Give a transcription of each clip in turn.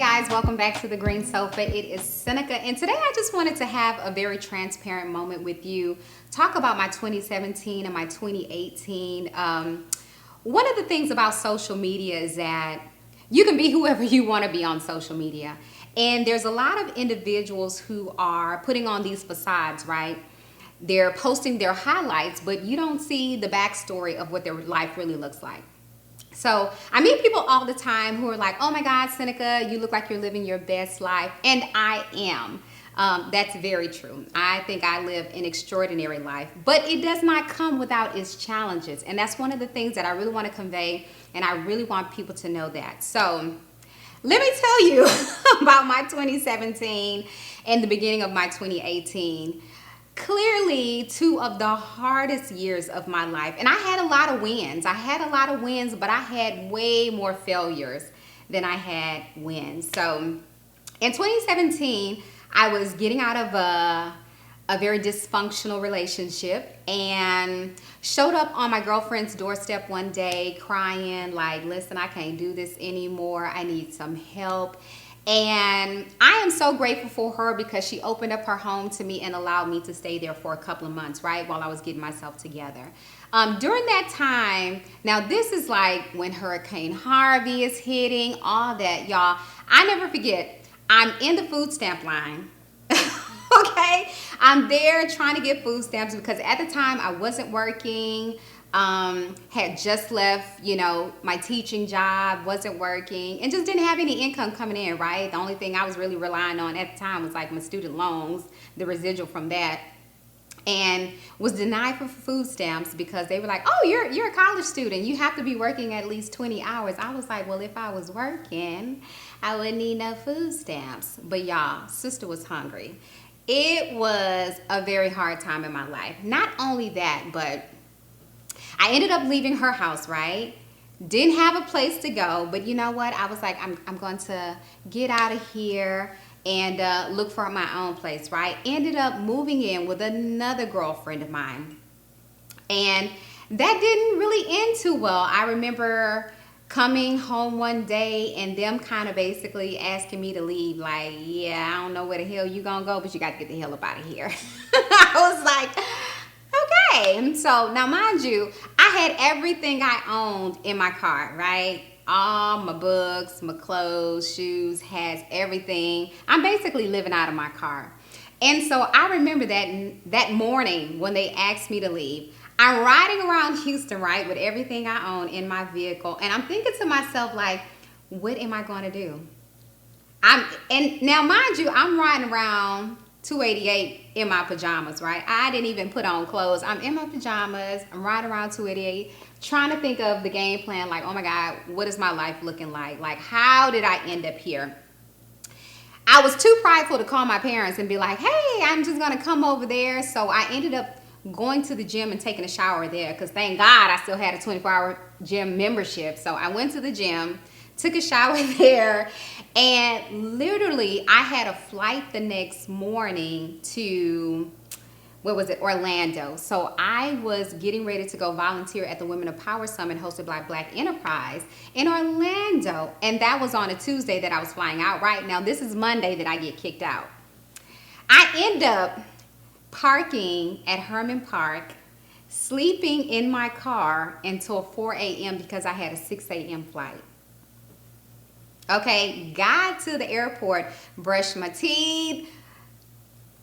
guys, welcome back to the Green Sofa. It is Seneca, and today I just wanted to have a very transparent moment with you, talk about my 2017 and my 2018. One of the things about social media is that you can be whoever you want to be on social media, and there's a lot of individuals who are putting on these facades, right? They're posting their highlights, but you don't see the backstory of what their life really looks like. So I meet people all the time who are like, oh my God, Seneca, you look like you're living your best life. And I am. That's very true. I think I live an extraordinary life, but it does not come without its challenges. And that's one of the things that I really want to convey. And I really want people to know that. So let me tell you about my 2017 and the beginning of my 2018. Clearly two of the hardest years of my life, and I had a lot of wins. But I had way more failures than I had wins. So in 2017, I was getting out of a very dysfunctional relationship and showed up on my girlfriend's doorstep one day crying like, listen, I can't do this anymore. I need some help. And I am so grateful for her because she opened up her home to me and allowed me to stay there for a couple of months, right, while I was getting myself together. During that time, now this is like when Hurricane Harvey is hitting, all that, y'all. I never forget, I'm in the food stamp line. Okay, I'm there trying to get food stamps because at the time I wasn't working. Had just left, my teaching job, wasn't working, and just didn't have any income coming in, right? The only thing I was really relying on at the time was like my student loans, the residual from that, and was denied for food stamps because they were like, oh, you're a college student. You have to be working at least 20 hours. I was like, well, if I was working, I wouldn't need no food stamps. But y'all, sister was hungry. It was a very hard time in my life. Not only that, but I ended up leaving her house, right? Didn't have a place to go, but you know what? I was like, I'm going to get out of here and look for my own place, right? Ended up moving in with another girlfriend of mine. And that didn't really end too well. I remember coming home one day and them kind of basically asking me to leave. Like, yeah, I don't know where the hell you gonna go, but you got to get the hell up out of here. I was like, okay. So now mind you, I had everything I owned in my car, right? All my books, my clothes, shoes, hats, everything. I'm basically living out of my car. And so I remember that morning when they asked me to leave, I'm riding around Houston, right, with everything I own in my vehicle. And I'm thinking to myself, like, what am I going to do? And now mind you, I'm riding around 288 in my pajamas, right? I didn't even put on clothes. I'm in my pajamas. I'm riding around 288, trying to think of the game plan. Like, oh my God, what is my life looking like? Like, how did I end up here? I was too prideful to call my parents and be like, hey, I'm just going to come over there. So I ended up going to the gym and taking a shower there because thank God I still had a 24-hour gym membership. So I went to the gym, took a shower there, and literally I had a flight the next morning to, Orlando. So I was getting ready to go volunteer at the Women of Power Summit hosted by Black Enterprise in Orlando. And that was on a Tuesday that I was flying out, right? Now this is Monday that I get kicked out. I end up parking at Herman Park, sleeping in my car until 4 a.m. because I had a 6 a.m. flight. Okay, got to the airport, brushed my teeth,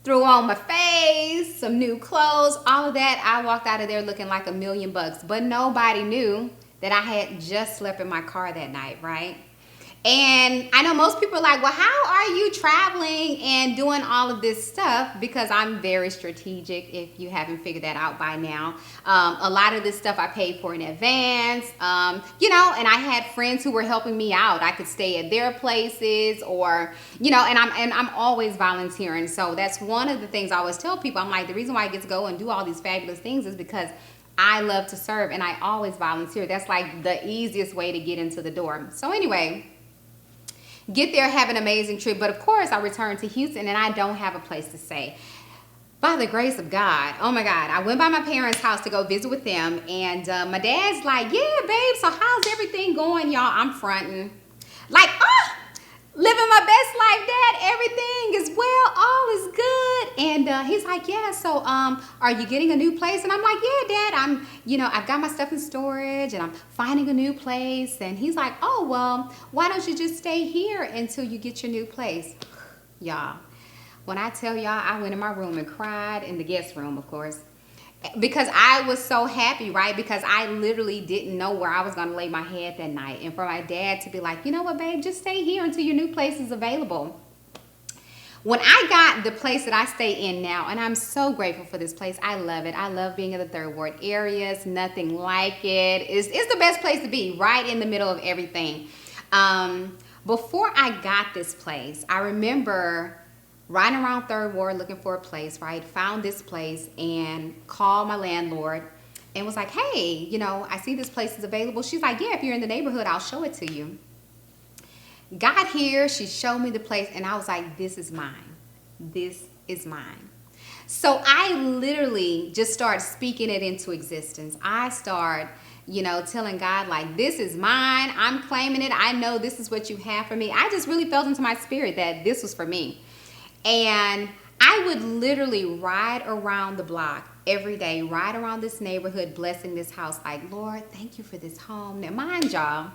threw on my face, some new clothes, all of that. I walked out of there looking like $1,000,000, but nobody knew that I had just slept in my car that night, right? And I know most people are like, well, how are you traveling and doing all of this stuff? Because I'm very strategic, if you haven't figured that out by now. A lot of this stuff I paid for in advance, and I had friends who were helping me out. I could stay at their places or, and I'm always volunteering. So that's one of the things I always tell people. I'm like, the reason why I get to go and do all these fabulous things is because I love to serve and I always volunteer. That's like the easiest way to get into the door. So anyway, get there, have an amazing trip. But of course, I returned to Houston and I don't have a place to stay. By the grace of God, oh my God, I went by my parents' house to go visit with them. And my dad's like, yeah, babe, so how's everything going, y'all? I'm fronting. Like, living my best life, Dad. Everything is well, all is good. And he's like, yeah, so are you getting a new place? And I'm like, yeah, Dad, I've got my stuff in storage and I'm finding a new place. And he's like, oh, well, why don't you just stay here until you get your new place? Y'all, when I tell y'all, I went in my room and cried in the guest room, of course, because I was so happy, right? Because I literally didn't know where I was going to lay my head that night. And for my dad to be like, you know what, babe, just stay here until your new place is available. When I got the place that I stay in now, and I'm so grateful for this place. I love it. I love being in the third ward areas. Nothing like it. It's the best place to be, right in the middle of everything. Before I got this place, I remember riding around third ward looking for a place, right? Found this place and called my landlord and was like, hey, I see this place is available. She's like, yeah, if you're in the neighborhood, I'll show it to you. Got here, she showed me the place, and I was like, this is mine. This is mine. So I literally just started speaking it into existence. I start, telling God, like, this is mine. I'm claiming it. I know this is what you have for me. I just really felt into my spirit that this was for me. And I would literally ride around the block every day, ride around this neighborhood, blessing this house, like, Lord, thank you for this home. Now, mind y'all,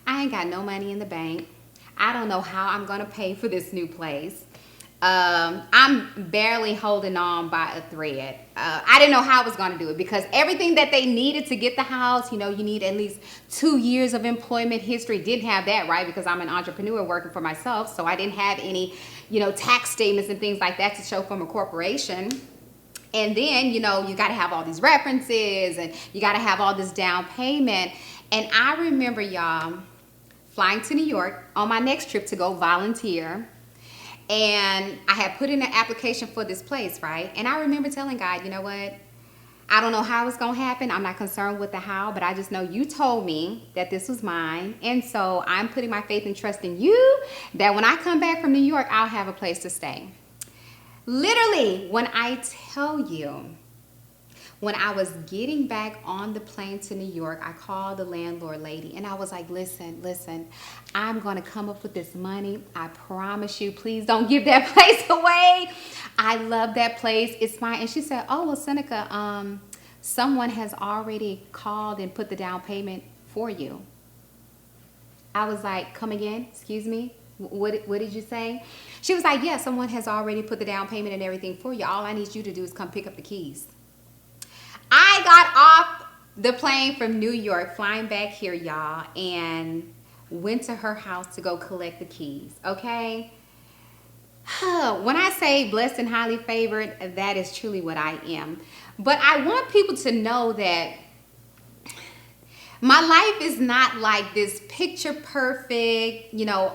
I ain't got no money in the bank. I don't know how I'm going to pay for this new place. I'm barely holding on by a thread. I didn't know how I was going to do it because everything that they needed to get the house, you need at least 2 years of employment history. Didn't have that, right? Because I'm an entrepreneur working for myself. So I didn't have any, tax statements and things like that to show from a corporation. And then, you got to have all these references and you got to have all this down payment. And I remember, y'all, flying to New York on my next trip to go volunteer. And I had put in an application for this place, right? And I remember telling God, you know what? I don't know how it's going to happen. I'm not concerned with the how, but I just know you told me that this was mine. And so I'm putting my faith and trust in you that when I come back from New York, I'll have a place to stay. Literally, when I tell you, when I was getting back on the plane to New York, I called the landlord lady and I was like, listen, I'm going to come up with this money. I promise you, please don't give that place away. I love that place. It's mine. And she said, oh, well, Seneca, someone has already called and put the down payment for you. I was like, come again? Excuse me? What did you say? She was like, yeah, someone has already put the down payment and everything for you. All I need you to do is come pick up the keys. I got off the plane from New York, flying back here, y'all, and went to her house to go collect the keys, okay? When I say blessed and highly favored, that is truly what I am. But I want people to know that my life is not like this picture perfect,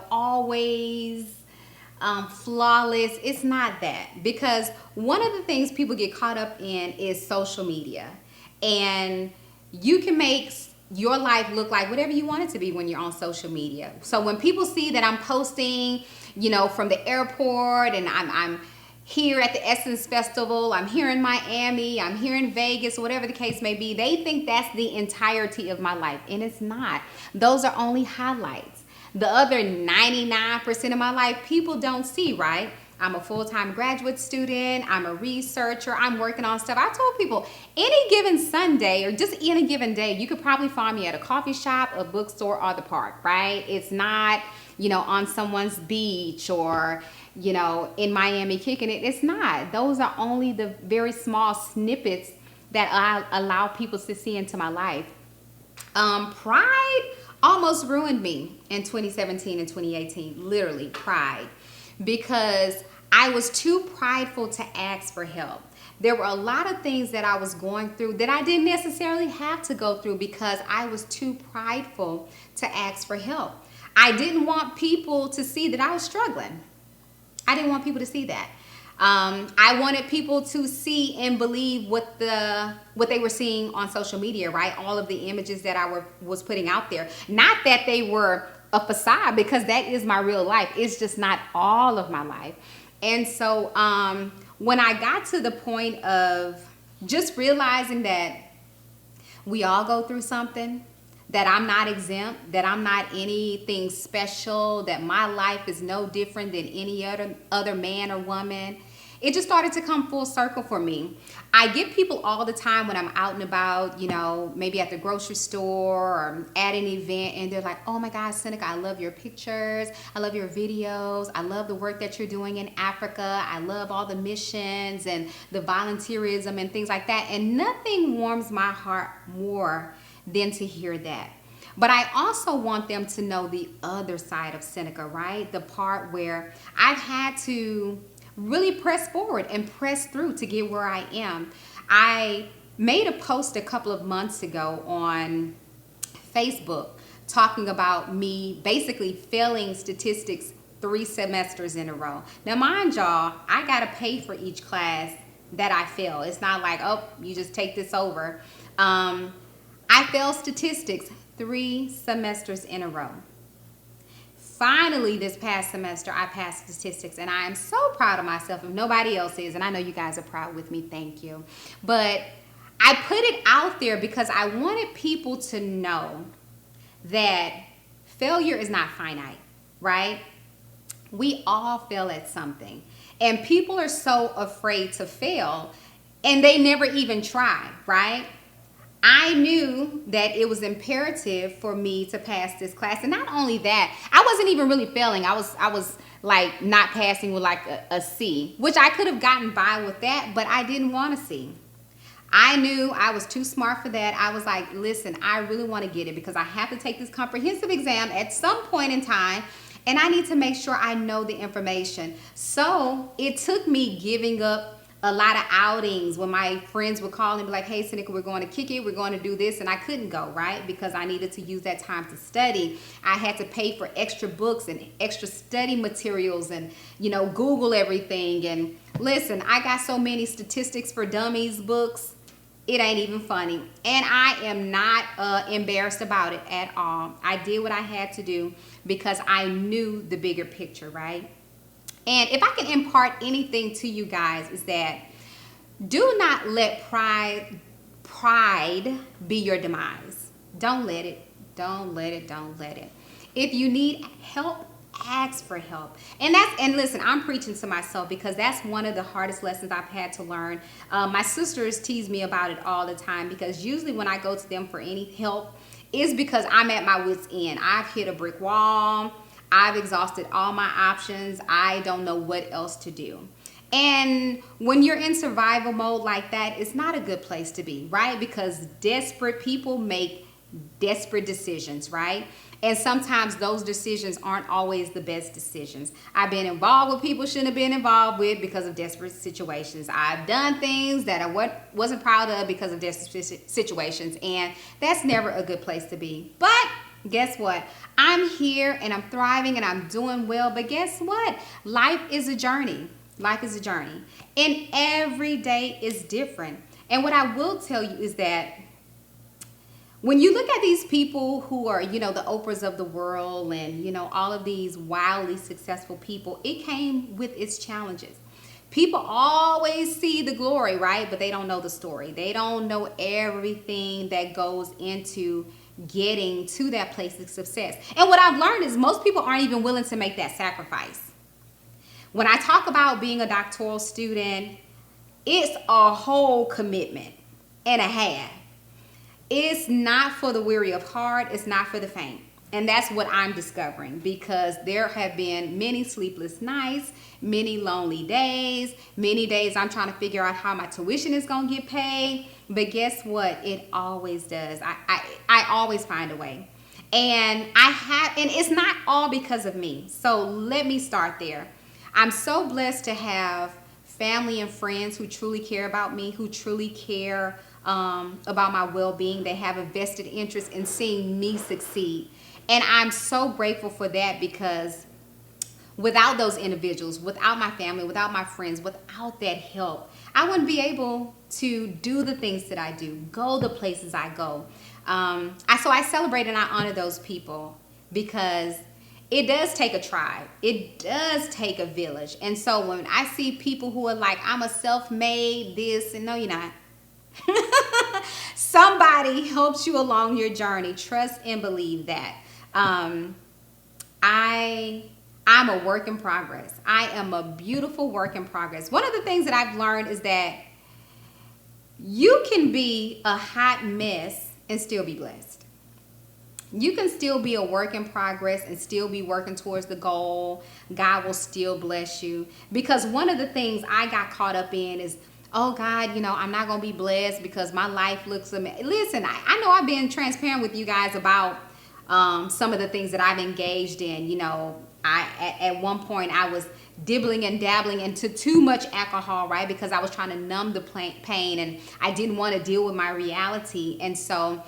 always flawless. It's not that, because one of the things people get caught up in is social media, and you can make your life look like whatever you want it to be when you're on social media. So when people see that I'm posting, from the airport, and I'm here at the Essence Festival, I'm here in Miami, I'm here in Vegas, whatever the case may be, they think that's the entirety of my life, and it's not. Those are only highlights. The other 99% of my life, people don't see, right? I'm a full-time graduate student. I'm a researcher. I'm working on stuff. I told people, any given Sunday or just any given day, you could probably find me at a coffee shop, a bookstore, or the park, right? It's not, on someone's beach or, in Miami kicking it. It's not. Those are only the very small snippets that I allow people to see into my life. Pride almost ruined me in 2017 and 2018, literally pride, because I was too prideful to ask for help. There were a lot of things that I was going through that I didn't necessarily have to go through because I was too prideful to ask for help. I didn't want people to see that I was struggling. I didn't want people to see that. I wanted people to see and believe what they were seeing on social media, right? All of the images that I was putting out there. Not that they were a facade, because that is my real life. It's just not all of my life. And so when I got to the point of just realizing that we all go through something, that I'm not exempt, that I'm not anything special, that my life is no different than any other man or woman. It just started to come full circle for me. I get people all the time when I'm out and about, maybe at the grocery store or at an event, and they're like, oh my God, Seneca, I love your pictures. I love your videos. I love the work that you're doing in Africa. I love all the missions and the volunteerism and things like that. And nothing warms my heart more than to hear that. But I also want them to know the other side of Seneca, right? The part where I've had to really press forward and press through to get where I am. I made a post a couple of months ago on Facebook talking about me basically failing statistics 3 semesters in a row. Now, mind y'all, I got to pay for each class that I fail. It's not like, oh, you just take this over. I failed statistics 3 semesters in a row. Finally, this past semester, I passed statistics, and I am so proud of myself. If nobody else is, and I know you guys are proud with me, thank you. But I put it out there because I wanted people to know that failure is not finite, right? We all fail at something. And people are so afraid to fail, and they never even try, right? I knew that it was imperative for me to pass this class. And not only that, I wasn't even really failing. I was like not passing with like a C, which I could have gotten by with that, but I didn't want a C. I knew I was too smart for that. I was like, listen, I really want to get it because I have to take this comprehensive exam at some point in time, and I need to make sure I know the information. So it took me giving up a lot of outings when my friends would call and be like, hey, Seneca, we're going to kick it. We're going to do this. And I couldn't go, right? Because I needed to use that time to study. I had to pay for extra books and extra study materials and, Google everything. And listen, I got so many statistics for dummies books. It ain't even funny. And I am not embarrassed about it at all. I did what I had to do because I knew the bigger picture, right? And if I can impart anything to you guys is that do not let pride be your demise. Don't let it. Don't let it. Don't let it. If you need help, ask for help. And listen, I'm preaching to myself because that's one of the hardest lessons I've had to learn. My sisters tease me about it all the time because usually when I go to them for any help, it's because I'm at my wit's end. I've hit a brick wall. I've exhausted all my options. I don't know what else to do. And when you're in survival mode like that, it's not a good place to be, right? Because desperate people make desperate decisions, right? And sometimes those decisions aren't always the best decisions. I've been involved with people shouldn't have been involved with because of desperate situations. I've done things that I wasn't proud of because of desperate situations. And that's never a good place to be. But guess what? I'm here and I'm thriving and I'm doing well. But guess what? Life is a journey. Life is a journey. And every day is different. And what I will tell you is that when you look at these people who are, the Oprahs of the world and, all of these wildly successful people, it came with its challenges. People always see the glory, right? But they don't know the story. They don't know everything that goes into getting to that place of success. And what I've learned is most people aren't even willing to make that sacrifice. When I talk about being a doctoral student, it's a whole commitment and a half. It's not for the weary of heart. It's not for the faint. And that's what I'm discovering because there have been many sleepless nights, many lonely days, many days I'm trying to figure out how my tuition is going to get paid. But guess what? It always does. I always find a way. And it's not all because of me. So let me start there. I'm so blessed to have family and friends who truly care about me, who truly care about my well-being. They have a vested interest in seeing me succeed. And I'm so grateful for that because without those individuals, without my family, without my friends, without that help, I wouldn't be able to do the things that I do, go the places I go. So I celebrate and I honor those people because it does take a tribe. It does take a village. And so when I see people who are like, I'm a self-made this, and no, you're not. everybody helps you along your journey. Trust and believe that. I'm a work in progress. I am a beautiful work in progress. One of the things that I've learned is that you can be a hot mess and still be blessed. You can still be a work in progress and still be working towards the goal. God will still bless you. Because one of the things I got caught up in is, oh God, I'm not going to be blessed because my life looks amazing. Listen, I know I've been transparent with you guys about some of the things that I've engaged in. At one point I was dibbling and dabbling into too much alcohol, right? Because I was trying to numb the pain and I didn't want to deal with my reality. And so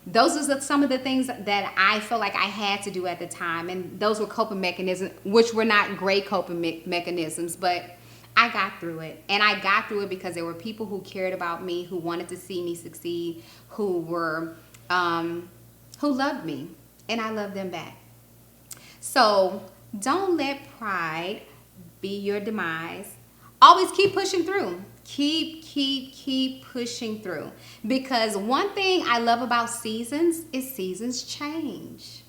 those are some of the things that I felt like I had to do at the time. And those were coping mechanisms, which were not great coping mechanisms, but I got through it. And I got through it because there were people who cared about me, who wanted to see me succeed, who loved me, and I loved them back. So don't let pride be your demise. Always keep pushing through. Keep pushing through. Because one thing I love about seasons is seasons change.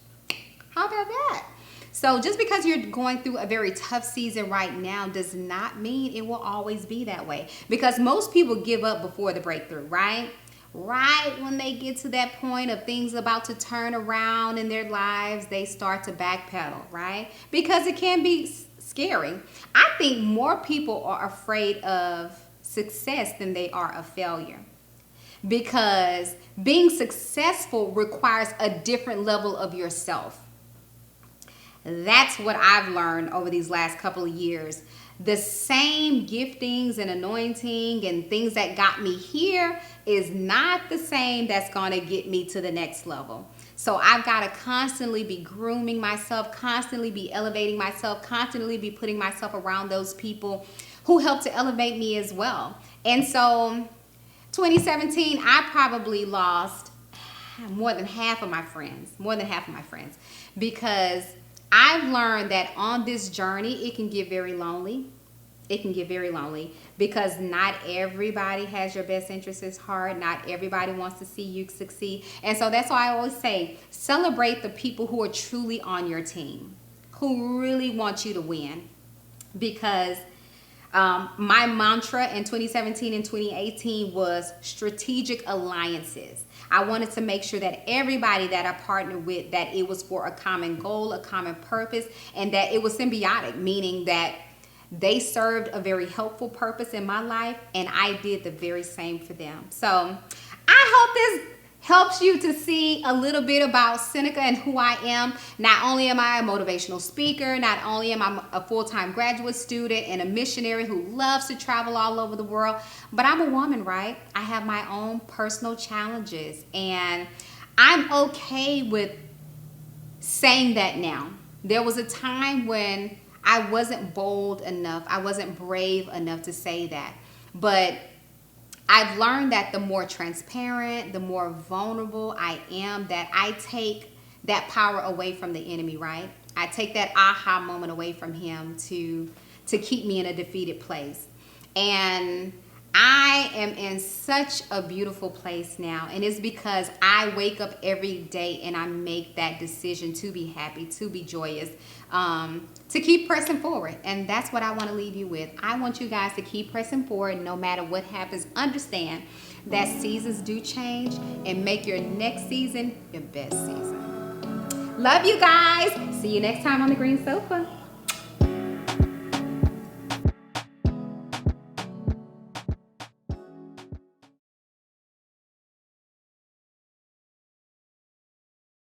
How about that? So just because you're going through a very tough season right now does not mean it will always be that way. Because most people give up before the breakthrough, right? Right when they get to that point of things about to turn around in their lives, they start to backpedal, right? Because it can be scary. I think more people are afraid of success than they are of failure. Because being successful requires a different level of yourself. That's what I've learned over these last couple of years. The same giftings and anointing and things that got me here is not the same that's going to get me to the next level. So I've got to constantly be grooming myself, constantly be elevating myself, constantly be putting myself around those people who help to elevate me as well. And so 2017, I probably lost more than half of my friends, because I've learned that on this journey, it can get very lonely. It can get very lonely because not everybody has your best interests at heart. Not everybody wants to see you succeed. And so that's why I always say, celebrate the people who are truly on your team, who really want you to win. Because my mantra in 2017 and 2018 was strategic alliances. I wanted to make sure that everybody that I partnered with, that it was for a common goal, a common purpose, and that it was symbiotic, meaning that they served a very helpful purpose in my life, and I did the very same for them. So I hope this helps you to see a little bit about Seneca and who I am. Not only am I a motivational speaker, not only am I a full-time graduate student and a missionary who loves to travel all over the world, but I'm a woman, right? I have my own personal challenges, and I'm okay with saying that now. There was a time when I wasn't bold enough, I wasn't brave enough to say that, but I've learned that the more transparent, the more vulnerable I am, that I take that power away from the enemy, right? I take that aha moment away from him to keep me in a defeated place. And I am in such a beautiful place now, and it's because I wake up every day and I make that decision to be happy, to be joyous, to keep pressing forward. And that's what I want to leave you with. I want you guys to keep pressing forward no matter what happens. Understand that seasons do change, and make your next season your best season. Love you guys. See you next time on the Green Sofa.